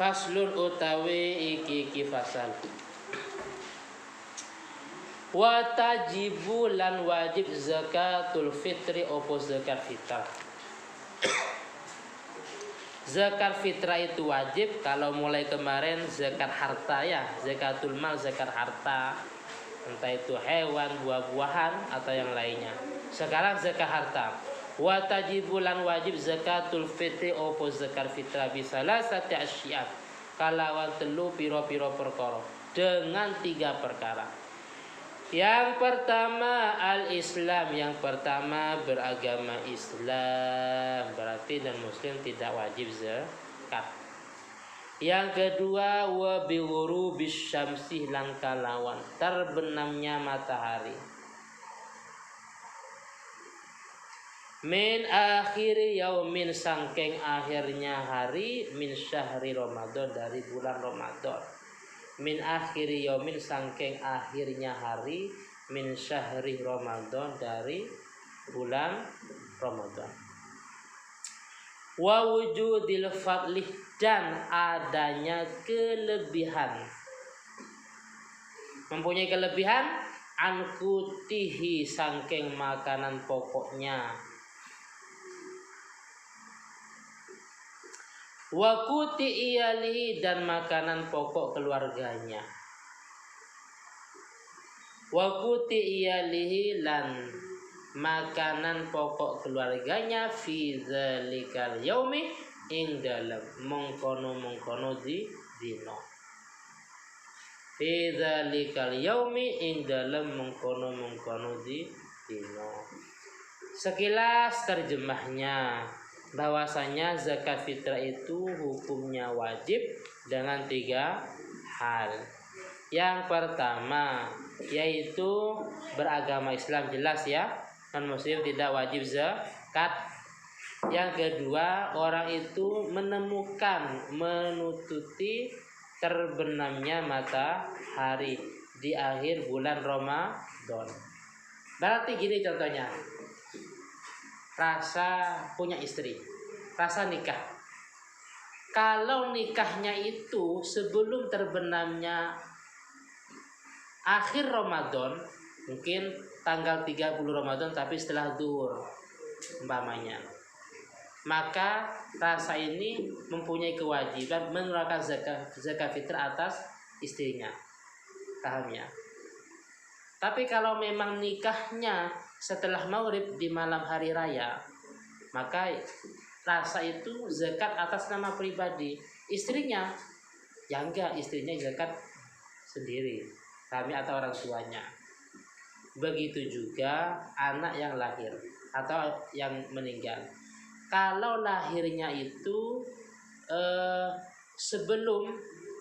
Faslun utawi iki fasal. Wa tajibu lan wajib zakatul fitri opo zakat fitrah. Zakat fitrah itu wajib kalau mulai kemarin zakat harta ya, zakatul mal zakat harta, entah itu hewan, buah-buahan atau yang lainnya. Sekarang zakat harta. Wa tajibu lan wajib zakatul fitri opo zakat fitrah bisalah sati asyiat. Kalawan telu piro-piro perkara dengan 3 perkara. Yang pertama al-Islam, yang pertama beragama Islam, berarti dan muslim tidak wajib zakat. Yang kedua wa bi ghurubis syamsi lan kalawan terbenamnya matahari. Min akhiri yaumin sangking akhirnya hari min syahri Ramadan dari bulan Ramadan. Min akhiri yaumin sangking akhirnya hari min syahri Ramadan dari bulan Ramadan. Wa wujudil fadlih dan adanya kelebihan. Mempunyai kelebihan ankutihi sangking makanan pokoknya. Wakuti iyalihi dan makanan pokok keluarganya. Wakuti iyalihi lan makanan pokok keluarganya fi dzalikal yaumi ing dalem mengkono di dino. Fi dzalikal yaumi ing dalem mengkono di dino. Sekilas terjemahnya, bahwasanya zakat fitrah itu hukumnya wajib dengan 3 hal. Yang pertama yaitu beragama Islam, jelas ya, non muslim tidak wajib zakat. Yang kedua orang itu menututi terbenamnya matahari di akhir bulan Ramadan. Berarti gini contohnya, rasa punya istri, rasa nikah. Kalau nikahnya itu sebelum terbenamnya akhir Ramadan, mungkin tanggal 30 Ramadan tapi setelah zuhur umpamanya, maka rasa ini mempunyai kewajiban mengeluarkan zakat fitrah atas istrinya. Paham ya? Tapi kalau memang nikahnya setelah maghrib di malam hari raya, maka rasa itu zakat atas nama pribadi. Istrinya, ya enggak, istrinya zakat sendiri, kami atau orang tuanya. Begitu juga anak yang lahir atau yang meninggal. Kalau lahirnya itu sebelum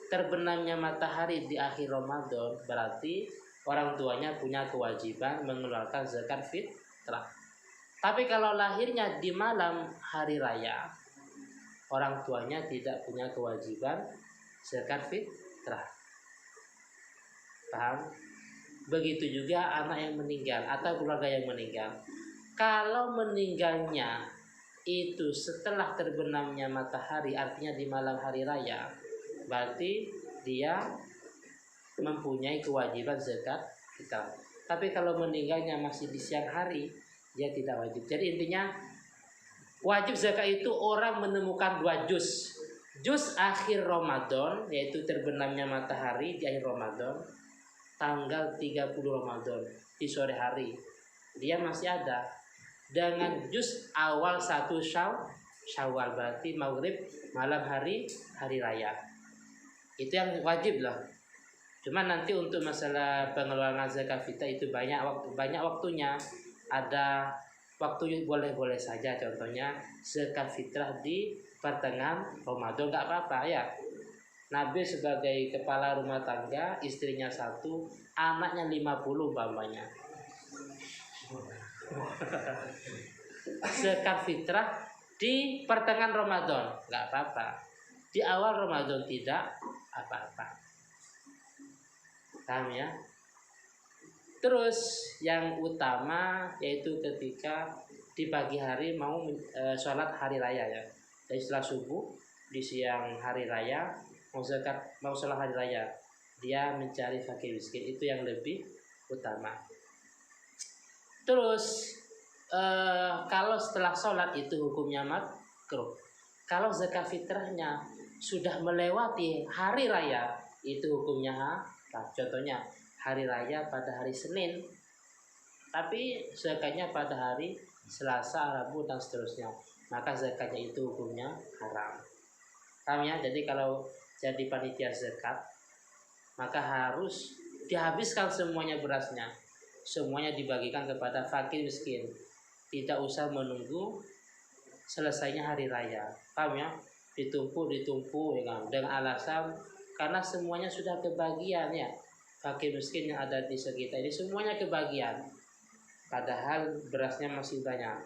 terbenamnya matahari di akhir Ramadan, berarti orang tuanya punya kewajiban mengeluarkan zakat fitrah. Tapi kalau lahirnya di malam hari raya, orang tuanya tidak punya kewajiban zakat fitrah. Paham? Begitu juga anak yang meninggal atau keluarga yang meninggal. Kalau meninggalnya itu setelah terbenamnya matahari, artinya di malam hari raya, berarti dia mempunyai kewajiban zakat fitrah. Tapi kalau meninggalnya masih di siang hari, dia tidak wajib. Jadi intinya wajib zakat itu orang menemukan 2 juz. Juz akhir Ramadan, yaitu terbenamnya matahari di akhir Ramadan, tanggal 30 Ramadan di sore hari, dia masih ada. Dengan juz awal 1 Syawal, berarti maghrib malam hari raya. Itu yang wajib lah. Cuma nanti untuk masalah pengeluaran zakat fitrah itu banyak waktunya. Ada waktu boleh-boleh saja, contohnya zakat fitrah di pertengahan Ramadan nggak apa-apa ya. Nabi sebagai kepala rumah tangga, istrinya 1, anaknya 50 umpamanya. Zakat fitrah di pertengahan Ramadan nggak apa-apa. Di awal Ramadan tidak apa-apa. Paham ya? Terus yang utama yaitu ketika di pagi hari mau sholat hari raya ya, dari setelah subuh di siang hari raya, mau zakat, mau sholat hari raya, dia mencari fakir miskin, itu yang lebih utama. Terus kalau setelah sholat itu hukumnya makruh. Kalau zakat fitrahnya sudah melewati hari raya, itu hukumnya haram. Contohnya hari raya pada hari Senin, tapi zakatnya pada hari Selasa, Rabu dan seterusnya, maka zakatnya itu hukumnya haram. Paham ya? Jadi kalau jadi panitia zakat, maka harus dihabiskan semuanya berasnya, semuanya dibagikan kepada fakir miskin, tidak usah menunggu selesainya hari raya. Paham ya? Ditumpuk ya kan? Dengan alasan karena semuanya sudah kebagian ya, fakir miskin yang ada di sekitar ini semuanya kebagian, padahal berasnya masih banyak.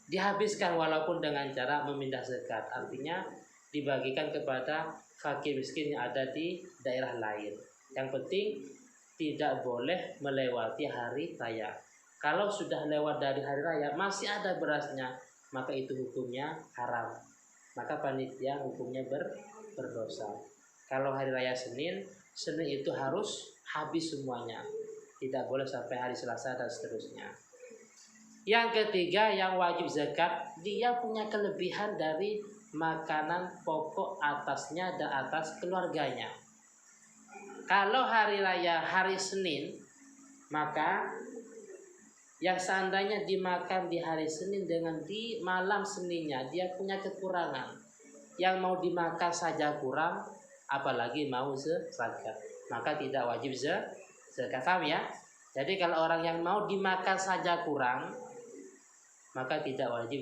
Dihabiskan walaupun dengan cara memindah zakat, artinya dibagikan kepada fakir miskin yang ada di daerah lain. Yang penting tidak boleh melewati hari raya. Kalau sudah lewat dari hari raya masih ada berasnya, maka itu hukumnya haram. Maka panitia hukumnya berdosa. Kalau hari raya Senin itu harus habis semuanya, tidak boleh sampai hari Selasa dan seterusnya. Yang ketiga yang wajib zakat, dia punya kelebihan dari makanan pokok atasnya dan atas keluarganya. Kalau hari raya hari Senin, maka yang seandainya dimakan di hari Senin dengan di malam Seninnya, dia punya kekurangan. Yang mau dimakan saja kurang, apalagi mau zakat, maka tidak wajib zakat. Paham ya? Jadi kalau orang yang mau dimakan saja kurang, maka tidak wajib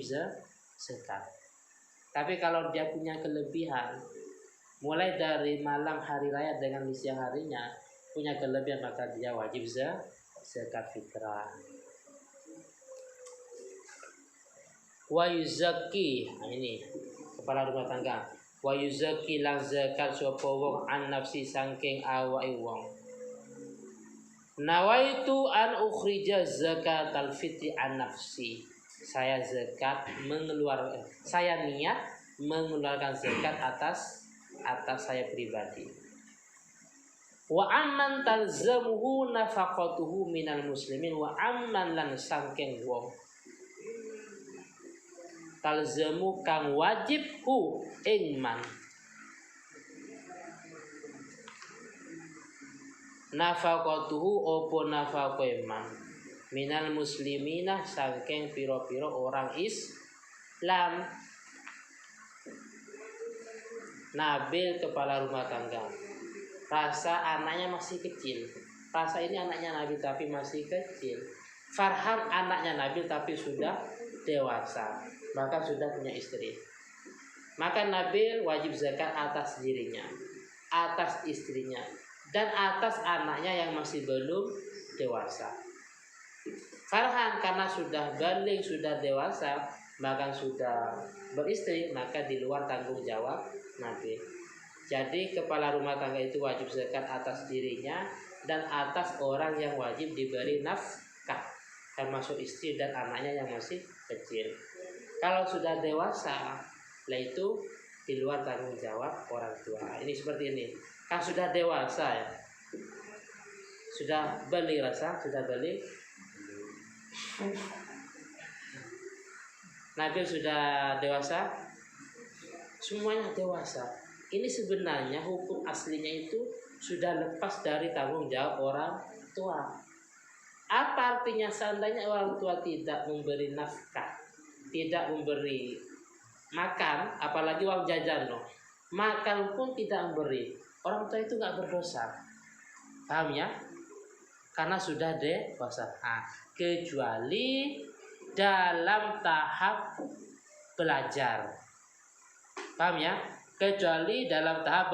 zakat. Tapi kalau dia punya kelebihan, mulai dari malam hari raya dengan siang harinya punya kelebihan, maka dia wajib zakat fitrah. Wa yuzaki, ini kepala rumah tangga. Wa yuzaki lan zakat sapa wong an nafsi saking awake wong. Nawaitu an ukhrija zakatal fitri an nafsi. Saya niat mengeluarkan zakat atas saya pribadi. Wa amman talzamuhu nafaqatuhu minal muslimin, wa amman lan saking wong talzamu kang wajib hu ing man nafaqatuhu opo nafaqoe man minal muslimina saking piro-piro orang Islam. Nabil kepala rumah tangga, rasa anaknya masih kecil. Rasa ini anaknya Nabil tapi masih kecil. Farhan anaknya Nabil tapi sudah dewasa, maka sudah punya istri. Maka Nabil wajib zakat atas dirinya, atas istrinya, dan atas anaknya yang masih belum dewasa. Farhan karena sudah balik, sudah dewasa, bahkan sudah beristri, maka di luar tanggung jawab Nabil. Jadi kepala rumah tangga itu wajib zakat atas dirinya dan atas orang yang wajib diberi nafkah, termasuk istri dan anaknya yang masih kecil. Kalau sudah dewasa, lah itu di luar tanggung jawab orang tua. Ini seperti ini. Kan sudah dewasa ya. Sudah balik rasa, sudah balik. Nabil sudah dewasa. Semuanya dewasa. Ini sebenarnya hukum aslinya itu sudah lepas dari tanggung jawab orang tua. Apa artinya seandainya orang tua tidak memberi nafkah, tidak memberi makan, apalagi uang jajan loh, makan pun tidak memberi, orang tua itu nggak berdosa. Paham ya? Karena sudah dewasa. Kecuali dalam tahap belajar. Paham ya? Kecuali dalam tahap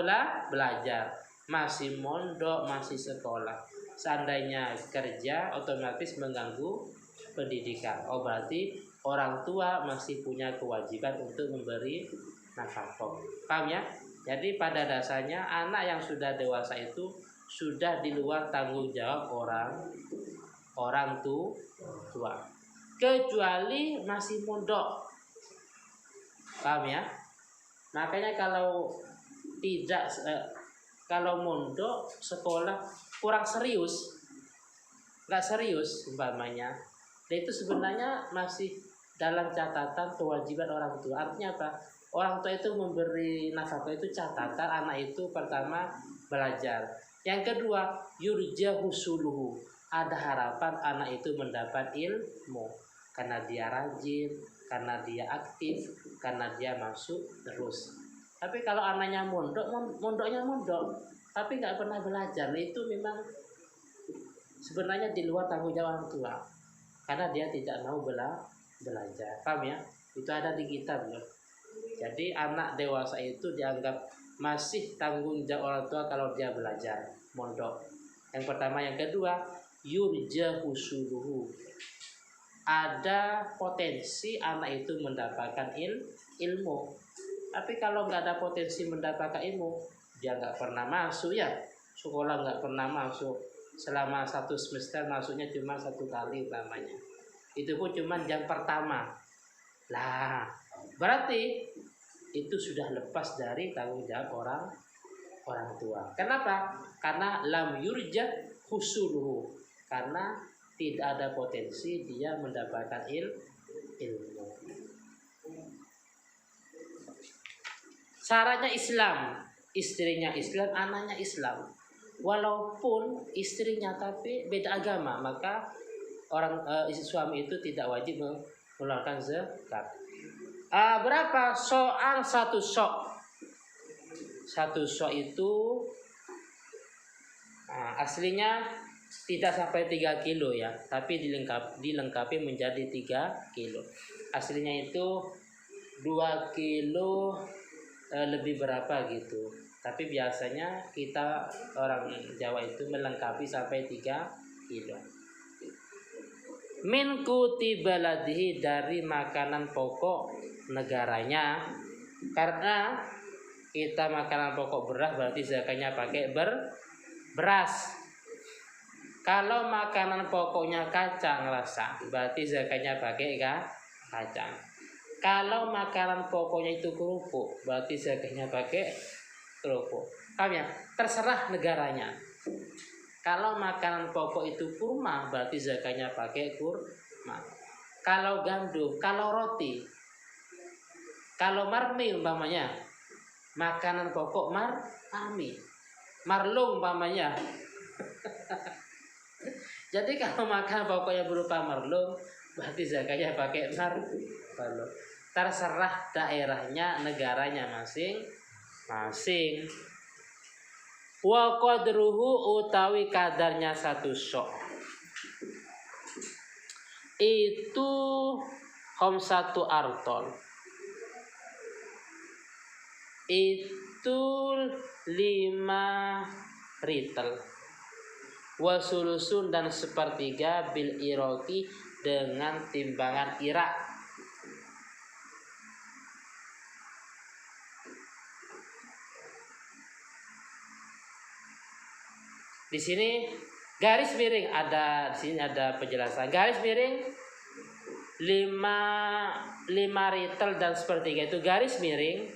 belajar, masih mondok, masih sekolah. Seandainya kerja otomatis mengganggu pendidikan. Oh berarti orang tua masih punya kewajiban untuk memberi nafkah. Paham ya? Jadi pada dasarnya anak yang sudah dewasa itu sudah di luar tanggung jawab orang tua. Kecuali masih mondok. Paham ya? Makanya kalau mondok sekolah kurang serius, nggak serius umpamanya, dan itu sebenarnya masih dalam catatan kewajiban orang tua. Artinya apa? Orang tua itu memberi nafkah itu catatan anak itu pertama belajar. Yang kedua, yurja husuluhu, ada harapan anak itu mendapat ilmu karena dia rajin, karena dia aktif, karena dia masuk terus. Tapi kalau anaknya mondoknya mondok, tapi nggak pernah belajar, itu memang sebenarnya di luar tanggung jawab orang tua, karena dia tidak mau belajar. Paham ya? Itu ada di kitab loh. Jadi anak dewasa itu dianggap masih tanggung jawab orang tua kalau dia belajar mondok. Yang pertama, yang kedua, yurja husuluhu, ada potensi anak itu mendapatkan ilmu. Tapi kalau nggak ada potensi mendapatkan ilmu, dia nggak pernah masuk ya sekolah, nggak pernah masuk selama 1 semester, masuknya cuma 1 kali utamanya, itu pun cuma jam pertama. Lah berarti itu sudah lepas dari tanggung jawab orang tua. Kenapa? Karena lam yurja husuluhu, karena tidak ada potensi dia mendapatkan ilmu. Syaratnya Islam, istrinya Islam, anaknya Islam. Walaupun istrinya tapi beda agama, maka suami itu tidak wajib mengeluarkan zakat. Berapa soal satu sok? Satu sok itu aslinya tidak sampai 3 kilo ya, tapi dilengkapi menjadi 3 kilo. Aslinya itu 2 kilo lebih berapa gitu. Tapi biasanya kita orang Jawa itu melengkapi sampai 3 kilo. Min kuti baladihi, dari makanan pokok negaranya. Karena kita makanan pokok beras, berarti zakatnya pakai beras. Kalau makanan pokoknya kacang rasa, berarti zakatnya pakai kacang. Kalau makanan pokoknya itu kerupuk, berarti zakatnya pakai kerupuk. Paham ya? Terserah negaranya. Kalau makanan pokok itu kurma, berarti zakatnya pakai kurma. Kalau gandum, kalau roti, kalau marmi umpamanya, makanan pokok marmi, marlung umpamanya. Jadi kalau makanan pokoknya berupa marlung, berarti zakatnya pakai marlung. Terserah daerahnya, negaranya masing-masing. Wa qadruhu, utawi kadarnya 1 sok itu khamsatu artol, itu 5 ritel. Wa sulusun, dan 1/3 bil iraqi, dengan timbangan Irak. Di sini garis miring, di sini ada penjelasan. Garis miring 5 ritel dan 1/3 itu garis miring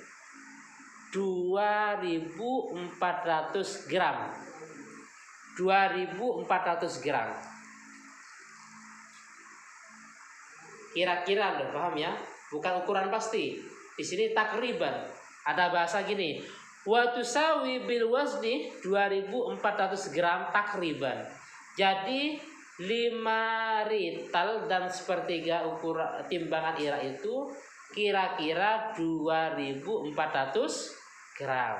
2.400 gram. 2.400 gram. Kira-kira loh, paham ya? Bukan ukuran pasti. Di sini takriban. Ada bahasa gini, wa tusawi bil wazni 2.400 gram takriban. Jadi 5 rital dan 1/3 ukuran timbangan Irak itu kira-kira 2.400 gram.